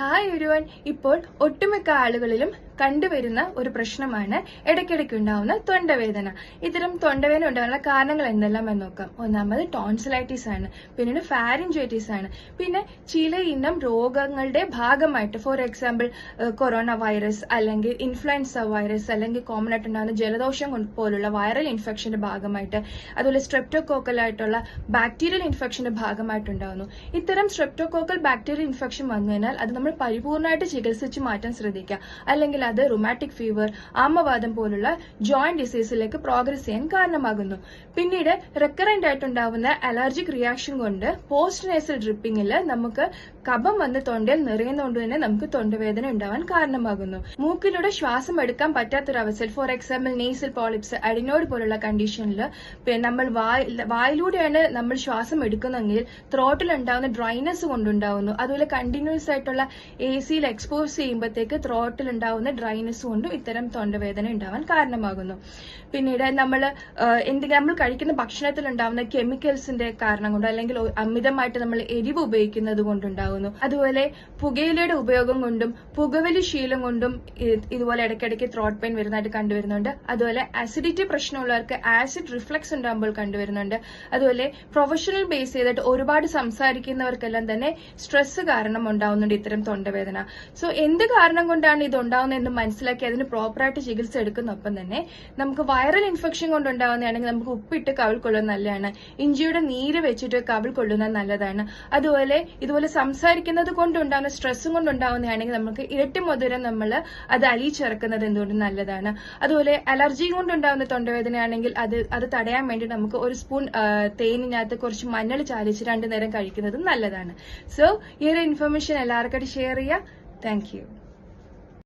Hi everyone. ഇപ്പോൾ ഒട്ടുമിക്ക ആളുകളിലും കണ്ടുവരുന്ന ഒരു പ്രശ്നമാണ് ഇടയ്ക്കിടയ്ക്ക് ഉണ്ടാവുന്ന തൊണ്ടവേദന. ഇത്തരം തൊണ്ടവേദന ഉണ്ടാകാനുള്ള കാരണങ്ങൾ എന്തെല്ലാം എന്ന് നോക്കാം. ഒന്നാമത് ടോൺസിലൈറ്റിസ് ആണ്, പിന്നീട് ഫാരിഞ്ചൈറ്റിസ് ആണ്, പിന്നെ ചില ഇനം രോഗങ്ങളുടെ ഭാഗമായിട്ട്, ഫോർ എക്സാമ്പിൾ കൊറോണ വൈറസ് അല്ലെങ്കിൽ ഇൻഫ്ലുവൻസ വൈറസ് അല്ലെങ്കിൽ കോമൺ ആയിട്ട് ഉണ്ടാകുന്ന ജലദോഷം പോലുള്ള വൈറൽ ഇൻഫെക്ഷന്റെ ഭാഗമായിട്ട്, അതുപോലെ സ്ട്രെപ്റ്റോകോക്കൽ ആയിട്ടുള്ള ബാക്ടീരിയൽ ഇൻഫെക്ഷന്റെ ഭാഗമായിട്ടുണ്ടാകുന്നു. ഇത്തരം സ്ട്രെപ്റ്റോകോക്കൽ ബാക്ടീരിയൽ ഇൻഫെക്ഷൻ വന്നു കഴിഞ്ഞാൽ അത് നമ്മൾ പരിപൂർണമായിട്ട് ചികിത്സിച്ച് മാറ്റാൻ ശ്രദ്ധിക്കുക. അല്ലെങ്കിൽ അത് റുമാറ്റിക് ഫീവർ, ആമവാദം പോലുള്ള ജോയിന്റ് ഡിസീസിലേക്ക് പ്രോഗ്രസ് ചെയ്യാൻ കാരണമാകുന്നു. പിന്നീട് റെക്കറന്റ് ആയിട്ടുണ്ടാവുന്ന അലർജിക് റിയാക്ഷൻ കൊണ്ട് പോസ്റ്റ് നേസൽ ഡ്രിപ്പിംഗിൽ നമുക്ക് കഫം വന്ന് തൊണ്ടയിൽ നിറയുന്നതുകൊണ്ട് തന്നെ നമുക്ക് തൊണ്ടവേദന ഉണ്ടാവാൻ കാരണമാകുന്നു. മൂക്കിലൂടെ ശ്വാസം എടുക്കാൻ പറ്റാത്തൊരവസ്ഥയിൽ, for example nasal polyps, adenoid പോലുള്ള കണ്ടീഷനിൽ നമ്മൾ വായിലൂടെയാണ് നമ്മൾ ശ്വാസം എടുക്കുന്നതെങ്കിൽ ത്രോട്ടിൽ ഉണ്ടാവുന്ന ഡ്രൈനെസ് കൊണ്ടുണ്ടാവുന്നു. അതുപോലെ കണ്ടിന്യൂസ് ആയിട്ടുള്ള AC എക്സ്പോസ് ചെയ്യുമ്പോഴത്തേക്ക് ത്രോട്ടിൽ ഉണ്ടാവുന്ന ഡ്രൈനെസ് കൊണ്ടും ഇത്തരം തൊണ്ടവേദന ഉണ്ടാവാൻ കാരണമാകുന്നു. പിന്നീട് നമ്മൾ കഴിക്കുന്ന ഭക്ഷണത്തിൽ ഉണ്ടാവുന്ന കെമിക്കൽസിന്റെ കാരണം കൊണ്ട്, അല്ലെങ്കിൽ അമിതമായിട്ട് നമ്മൾ എരിവ് ഉപയോഗിക്കുന്നത് കൊണ്ടുണ്ടാകുന്നു. അതുപോലെ പുകയിലയുടെ ഉപയോഗം കൊണ്ടും പുകവലി ശീലം കൊണ്ടും ഇതുപോലെ ഇടയ്ക്കിടയ്ക്ക് ത്രോട്ട് പെയിൻ വരുന്നതായിട്ട് കണ്ടുവരുന്നുണ്ട്. അതുപോലെ അസിഡിറ്റി പ്രശ്നമുള്ളവർക്ക് ആസിഡ് റിഫ്ലക്സ് ഉണ്ടാകുമ്പോൾ കണ്ടുവരുന്നുണ്ട്. അതുപോലെ പ്രൊഫഷണൽ ബേസ് ചെയ്തിട്ട് ഒരുപാട് സംസാരിക്കുന്നവർക്കെല്ലാം തന്നെ സ്ട്രെസ് കാരണം ഉണ്ടാവുന്നുണ്ട് ഇത്തരം തൊണ്ടവേദന. സോ എന്ത് കാരണം കൊണ്ടാണ് ഇത് ഉണ്ടാവുന്നത് എന്ന് മനസ്സിലാക്കി അതിന് പ്രോപ്പറായിട്ട് ചികിത്സ എടുക്കുന്നൊപ്പം തന്നെ നമുക്ക് വൈറൽ ഇൻഫെക്ഷൻ കൊണ്ടുണ്ടാവുന്നതാണെങ്കിൽ നമുക്ക് ഉപ്പിട്ട് കവിൾ കൊള്ളുന്നത് നല്ലതാണ്. ഇഞ്ചിയുടെ നീര് വെച്ചിട്ട് കവിൾ കൊള്ളുന്നത് നല്ലതാണ്. അതുപോലെ ഇതുപോലെ സംസാരിക്കുന്നത് കൊണ്ടുണ്ടാകുന്ന സ്ട്രെസ്സും കൊണ്ടുണ്ടാവുന്നതാണെങ്കിൽ നമുക്ക് ഇരട്ടി മധുരം നമ്മൾ അത് അലിയിച്ചിറക്കുന്നത് എന്തുകൊണ്ട് നല്ലതാണ്. അതുപോലെ അലർജി കൊണ്ടുണ്ടാകുന്ന തൊണ്ടവേദനയാണെങ്കിൽ അത് തടയാൻ വേണ്ടി നമുക്ക് ഒരു സ്പൂൺ തേനിനകത്ത് കുറച്ച് മഞ്ഞൾ ചാലിച്ച് 2 നേരം കഴിക്കുന്നതും നല്ലതാണ്. സോ ഈ ഒരു ഇൻഫർമേഷൻ എല്ലാവർക്കായിട്ട് ഷെയർ ചെയ്യുക. Thank you.